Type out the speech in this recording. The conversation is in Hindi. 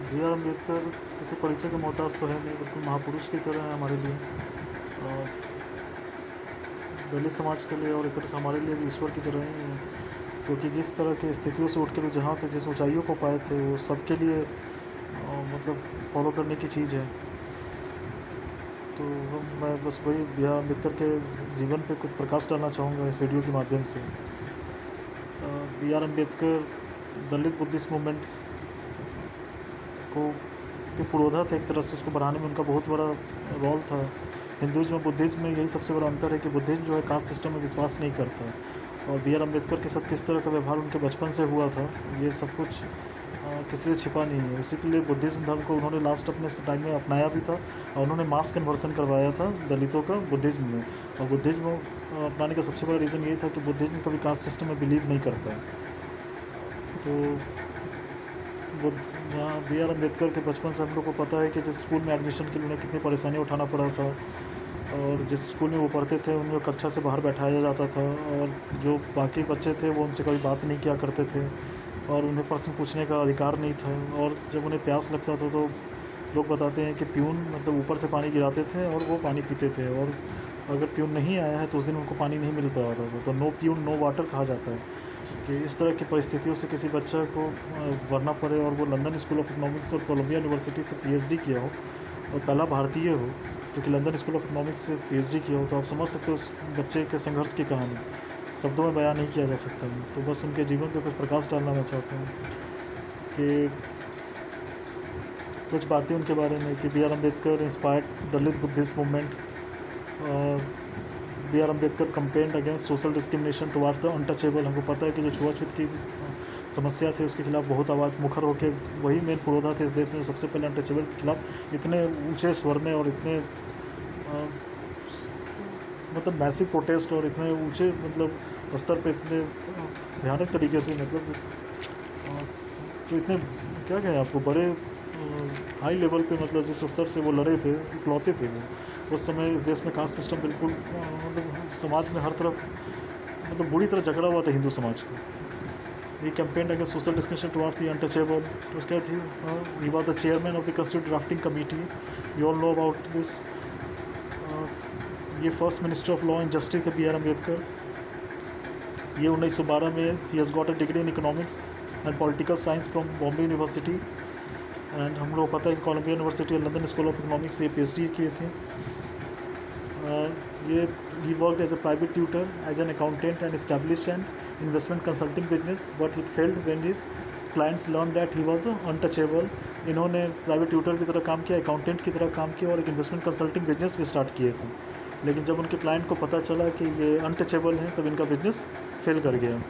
बी आर अम्बेडकर किसी परिचय के मोहताज तो है नहीं, बिल्कुल महापुरुष की तरह है हमारे लिए। दलित समाज के लिए और एक तरह से हमारे लिए भी ईश्वर की तरह ही है, क्योंकि जिस तरह की स्थितियों से उठ के वो जहाँ तक जिस ऊंचाइयों को पाए थे वो सबके लिए मतलब फॉलो करने की चीज़ है। तो मैं बस वही बी आर अम्बेडकर के जीवन पे कुछ प्रकाश डालना चाहूँगा इस वीडियो के माध्यम से। B R Ambedkar Dalit Buddhist movement को के पुरोधा थे, एक तरह से उसको बढ़ाने में उनका बहुत बड़ा रोल था। हिंदुइज्म और बुद्धिज़्म में यही सबसे बड़ा अंतर है कि बुद्धिज़्म जो है कास्ट सिस्टम में विश्वास नहीं करता, और बी आर अम्बेडकर के साथ किस तरह का व्यवहार उनके बचपन से हुआ था ये सब कुछ किसी से छिपा नहीं है। उसी के लिए बुद्धिज़्म धर्म को उन्होंने लास्ट अपने टाइम में अपनाया भी था, और उन्होंने मास कन्वर्सन करवाया था दलितों का बुद्धिज़्म में। और बुद्धिज़्म अपनाने का सबसे बड़ा रीज़न ये था कि बुद्धिज़्म कभी कास्ट सिस्टम में बिलीव नहीं करता है। तो बी आर अम्बेडकर के बचपन से हम लोग को पता है कि जिस स्कूल में एडमिशन के लिए उन्हें कितनी परेशानी उठाना पड़ा था, और जिस स्कूल में वो पढ़ते थे उनको कक्षा से बाहर बैठाया जाता था, और जो बाकी बच्चे थे वो उनसे कभी बात नहीं किया करते थे, और उन्हें प्रश्न पूछने का अधिकार नहीं था। और जब उन्हें प्यास लगता था तो लोग बताते हैं कि प्यून मतलब ऊपर से पानी गिराते थे और वो पानी पीते थे, और अगर प्यून नहीं आया है तो उस दिन उनको पानी नहीं मिल पा रहा था। तो नो प्यून नो वाटर कहा जाता है कि इस तरह की परिस्थितियों से किसी बच्चा को बढ़ना पड़े, और वो लंदन स्कूल ऑफ इकोनॉमिक्स और कोलंबिया यूनिवर्सिटी से पीएचडी किया हो, और पहला भारतीय हो जो कि लंदन स्कूल ऑफ इकोनॉमिक्स से पीएचडी किया हो, तो आप समझ सकते हो उस बच्चे के संघर्ष की कहानी शब्दों में बयान नहीं किया जा सकता है। तो बस उनके जीवन पर कुछ प्रकाश डालना मैं चाहता हूँ कि कुछ बातें उनके बारे में कि B R Ambedkar inspired Dalit Buddhist movement. B R Ambedkar campaigned against social discrimination towards the untouchable. हमको पता है कि जो छुआछूत की समस्या थी उसके खिलाफ बहुत आवाज़ मुखर होकर वही मेन पुरोधा थे इस देश में, सबसे पहले अनटचेबल के खिलाफ इतने ऊंचे स्वर में और इतने मतलब मैसिव प्रोटेस्ट और इतने ऊंचे मतलब स्तर पे इतने भयानक तरीके से मतलब जो इतने क्या कहें आपको बड़े हाई लेवल पे मतलब जिस स्तर से वो लड़े थे इकलौते थे वो। उस समय इस देश में कास्ट सिस्टम बिल्कुल मतलब समाज में हर तरफ मतलब बुरी तरह जकड़ा हुआ था हिंदू समाज को। He campaign against social discrimination towards the untouchable. उसके थी he was the chairman of the constitution drafting committee. You all know about this. ये first minister of law and justice है बी आर अम्बेडकर। ये 1912 में he has got a degree in economics and political science from Bombay university. And हम लोग पता है कि कोलंबिया यूनिवर्सिटी और लंदन स्कूल ऑफ इकोनॉमिक्स से पीएचडी किए थे। ये ही worked as a private tutor as an accountant and establish and investment consulting business, but it failed when his clients learn that he was untouchable. इन्होंने प्राइवेट ट्यूटर की तरह काम किया, अकाउंटेंट की तरह काम किया और एक इन्वेस्टमेंट कंसल्टिंग बिजनेस भी स्टार्ट किए थे, लेकिन जब उनके क्लाइंट को पता चला कि ये अनटचेबल हैं तब इनका बिजनेस फेल कर गया।